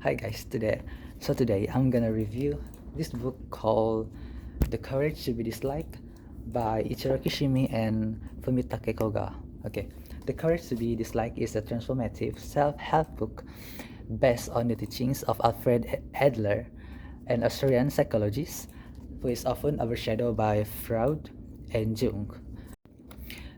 Hi guys, today I'm gonna review this book called The Courage to Be Disliked by Ichiro Kishimi and Fumitake Koga. Okay, The Courage to Be Disliked is a transformative self-help book based on the teachings of Alfred Adler, an Austrian psychologist who is often overshadowed by Freud and Jung.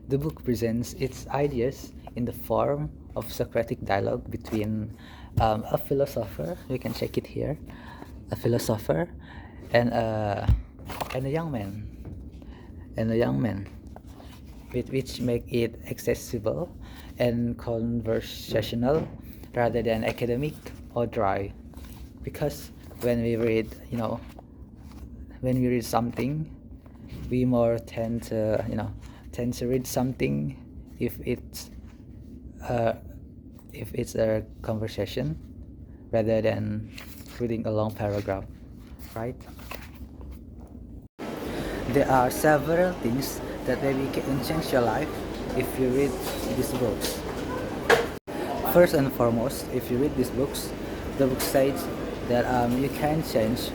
The book presents its ideas in the form of Socratic dialogue between a philosopher, you can check it here, a philosopher and a, and a young man, which make it accessible and conversational rather than academic or dry. Because when we read, when we read something, we more tend to read something if it's uh, if it's a conversation rather than reading a long paragraph, right? There are several things that maybe can change your life if you read these books. First and foremost, if you read these books, the book says that you can change.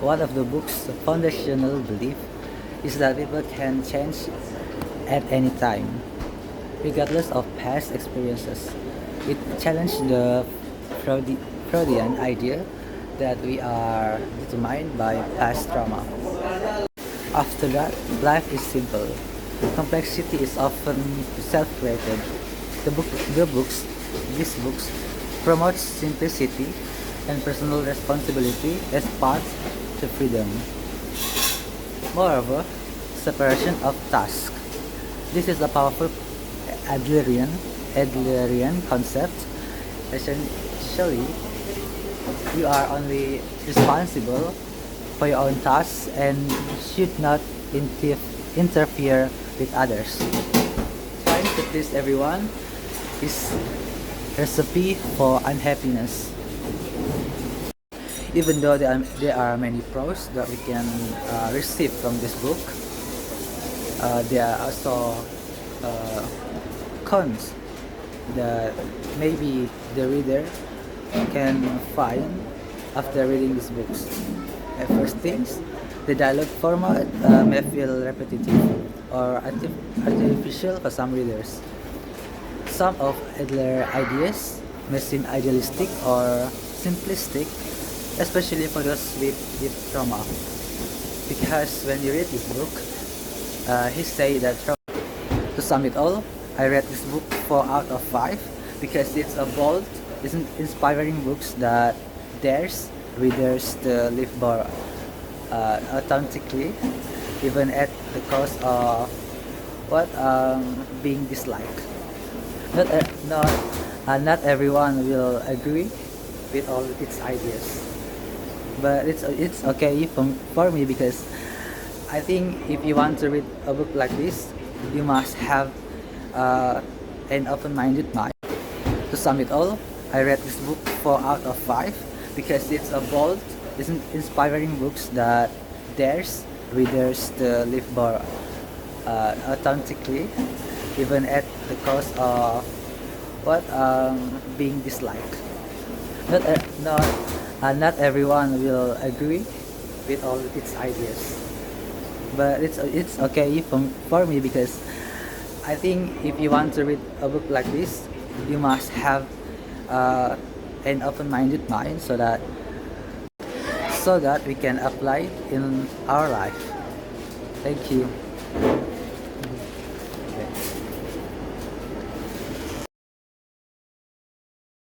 One of the book's foundational belief is that people can change at any time, regardless of past experiences. It challenged the Freudian idea that we are determined by past trauma. After that, life is simple. Complexity is often self-created. The book, the books, these books promote simplicity and personal responsibility as paths to freedom. Moreover, separation of task. This is a powerful Adlerian concept. Essentially, you are only responsible for your own tasks and should not interfere with others. Trying to please everyone is recipe for unhappiness. Even though there are many pros that we can receive from this book, there are also cons that maybe the reader can find after reading these books. At first things, the dialogue format may feel repetitive or artificial for some readers. Some of Adler's ideas may seem idealistic or simplistic, especially for those with trauma. Because when you read this book, he say that to sum it all, I read this book 4 out of 5 because it's a bold, inspiring books that dares readers to live more authentically, even at the cost of being disliked. Not e- not not everyone will agree with all its ideas, but it's okay for me because I think if you want to read a book like this, you must have an open-minded mind. To sum it all, I read this book 4 out of 5 because it's a bold, inspiring books that dares readers to live more authentically, even at the cost of being disliked. Not everyone will agree with all its ideas, but it's okay for me because I think if you want to read a book like this, you must have an open-minded mind so that we can apply in our life. Thank you.